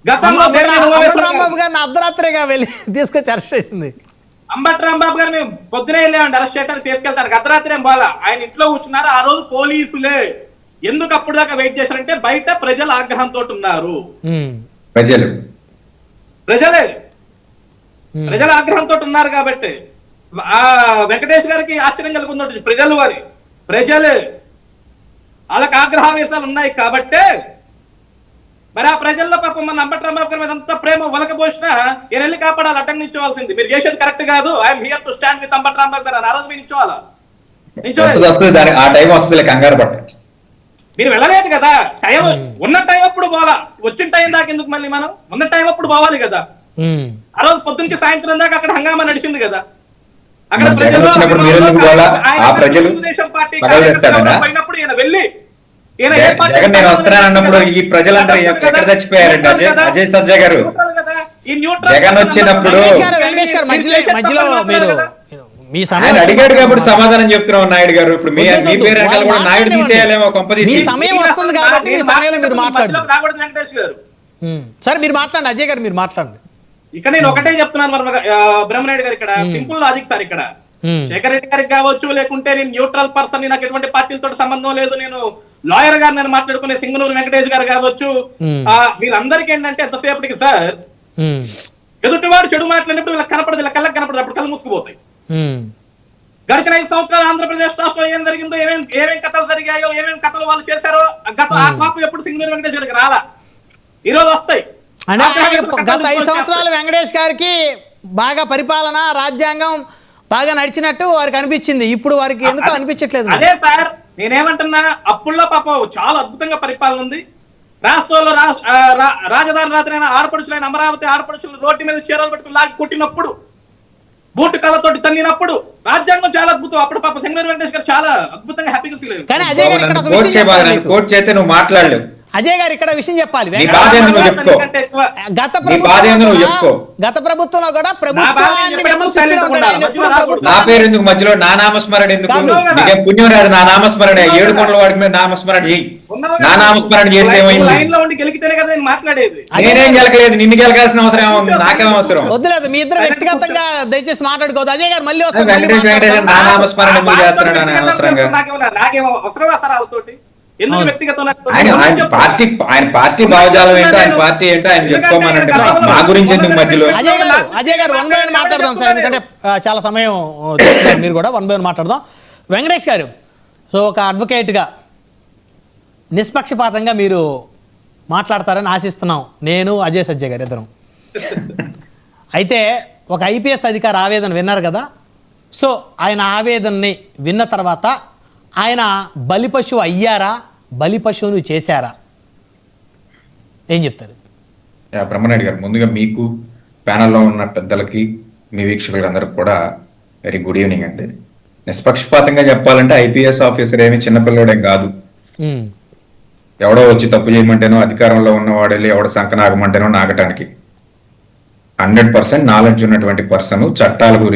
గతంలో రాంబాబు గారిని అర్ధరాత్రిగా వెళ్ళి తీసుకొచ్చి అరెస్ట్ చేసింది. అంబటి రాంబాబు గారు మేము పొద్దునే వెళ్ళామండి అరెస్ట్ చేయడానికి, తీసుకెళ్తాను. అర్ధరాత్రి ఏం పోలా, ఆయన ఇంట్లో కూర్చున్నారు. ఆ రోజు పోలీసులే. ఎందుకు అప్పుడు దాకా వెయిట్ చేశారంటే బయట ప్రజలు ఆగ్రహంతో ఉన్నారు. ప్రజలే ఆగ్రహంతో ఉన్నారు కాబట్టి ఆ వెంకటేష్ గారికి ఆశ్చర్యం కలుగుతుంది. ప్రజలే వాళ్ళకి ఆగ్రహావేశాలు ఉన్నాయి కాబట్టే మరి ఆ ప్రజల్లో పాపం మన అంబటి రాంబాబు గారి మీద అంత ప్రేమ వలకబోసినా ఈయన వెళ్ళి కాపాడాలి, అడ్డం నిల్చోవాల్సింది. మీరు చేసేది కరెక్ట్ కాదు, I'm here to stand with Ambati Rambabu గారు ఆ రోజు మీరు నిల్చోవాలా? మీరు వెళ్ళలేదు కదా. టైం ఉన్న టైం అప్పుడు పోవాలా, వచ్చిన టైం దాకా ఎందుకు మళ్ళీ మనం ఉన్న టైం అప్పుడు పోవాలి కదా. ఆ రోజు పొద్దున్నకి సాయంత్రం దాకా అక్కడ హంగామా నడిచింది కదా. అక్కడ తెలుగుదేశం పార్టీ పోయినప్పుడు ఈయన వెళ్ళి నేను వస్తున్నానన్నప్పుడు ఈ ప్రజలందరూ ఎక్కడ చచ్చిపోయారండి? అజయ్ సజ్జయ్ గారు జగన్ వచ్చినప్పుడు ఆయన అడిగాడు కాబట్టి సమాధానం చెప్తున్నాం. నాయుడు గారు ఇప్పుడు మీ పేరు కూడా నాయుడు తీసేయాలేమో కొంపదీసి. సరే మీరు మాట్లాడండి, అజయ్ గారు మీరు మాట్లాడండి. ఇక్కడ నేను ఒకటే చెప్తున్నాను బ్రహ్మనాయుడు గారు, ఇక్కడ సింపుల్ లాజిక్ సార్. ఇక్కడ శేఖర్ రెడ్డి గారికి కావచ్చు, లేకుంటే నేను న్యూట్రల్ పర్సన్, నాకు ఎటువంటి పార్టీలతో సంబంధం లేదు, నేను లాయర్ గారు నేను మాట్లాడుకునే సింగనూరు వెంకటేష్ గారు కావచ్చు, వీళ్ళందరికీ ఏంటంటే ఎంతసేపటికి సార్ ఎదుటివాడు చెడు మాట్లాడినప్పుడు వీళ్ళకి కనపడదు, ఇలా కళ్ళకి కనపడదు, అప్పుడు కళ్ళు మూసుకుపోతాయి. గడిచిన 5 సంవత్సరాలు ఆంధ్రప్రదేశ్ రాష్ట్రంలో ఏం జరిగిందో, ఏమేం కథలు జరిగాయో, ఏమేం కథలు వాళ్ళు చేశారో ఆ కాపు ఎప్పుడు సింగనూరు వెంకటేష్ గారికి రాలా, ఈ రోజు వస్తాయి. గత 5 సంవత్సరాలు వెంకటేష్ గారికి బాగా పరిపాలన, రాజ్యాంగం బాగా నడిచినట్టు వారికి అనిపించింది. ఇప్పుడు వారికి ఎందుకు అనిపించట్లేదు? అదే సార్ నేనేమంటున్నా, అప్పుల్లో పాపం చాలా అద్భుతంగా పరిపాలన ఉంది. రాష్ట్రంలో రాజధాని రాత్రైన ఆడపడుచులైన అమరావతి ఆడపడుచులను రోడ్డు మీద చీరలు పెట్టుకుని లాగి కొట్టినప్పుడు, బూటు కళ్ళతోటి తన్నినప్పుడు రాజ్యాంగం చాలా అద్భుతం. అప్పుడు పాప సింగనూరు వెంకటేష్ గారు చాలా అద్భుతంగా హ్యాపీగా ఫీల్ అయ్యారు. కానీ అజయ్ గారు ఇక్కడ ఒక విషయం కోర్టు చేస్తే నువ్వు మాట్లాడలేవు. అజయ్ గారు ఇక్కడ విషయం చెప్పాలి. గత ప్రభుత్వంలో కూడా నా పేరు ఎందుకు మధ్యలో నా నామస్మరణ ఎందుకు? పుణ్యం రాదు నా నామస్మరణ. 7 కొండల వాడి మీద నామస్మరణ చేయి. నా నామస్మరణ చేస్తే ఏమైంది? నేనేం గెలకలేదు, నిన్ను గెలకాల్సిన అవసరం ఏముంది? నాకేం అవసరం? వద్దులేదు, మీ ఇద్దరు వ్యక్తిగతంగా దయచేసి మాట్లాడుకోవద్దు. అజయ్ గారు మళ్ళీ వెంకటేష్ నా నామస్మరణ ఎందుకు చేస్తున్నాడు అని అనవసరంగా. ఆయన పార్టీ భావజాలం ఏంటో, ఆయన పార్టీ ఏంటో ఆయన చెప్పుకోమనంటే మా గురించి ఎందుకు మధ్యలో? అజయ్ గారు 1 by 1 మాట్లాడదాం సార్, ఎందుకంటే చాలా సమయం మీరు కూడా 1 by 1 మాట్లాడదాం. వెంకటేష్ గారు, సో ఒక అడ్వకేట్గా నిష్పక్షపాతంగా మీరు మాట్లాడతారని ఆశిస్తున్నాం, నేను అజయ్ సజ్జయ్ గారు ఇద్దరం. అయితే ఒక ఐపీఎస్ అధికారి ఆవేదన విన్నారు కదా, సో ఆయన ఆవేదనని విన్న తర్వాత ఆయన బలిపశువు అయ్యారా, బలిపశువును చేశారా, ఏం చెప్తారు? బ్రహ్మనాయుడు గారు, ముందుగా మీకు ప్యానల్లో ఉన్న పెద్దలకి మీ వీక్షకులకి అందరికి కూడా వెరీ గుడ్ ఈవినింగ్ అండి. నిష్పక్షపాతంగా చెప్పాలంటే ఐపీఎస్ ఆఫీసర్ ఏమి చిన్నపిల్లడేం కాదు. ఎవడో వచ్చి తప్పు చేయమంటేనో, అధికారంలో ఉన్నవాడేళ్ళి ఎవడో సంక నాగమంటేనో నాగటానికి 100% నాలెడ్జ్ ఉన్నటువంటి పర్సన్ చట్టాల గురించి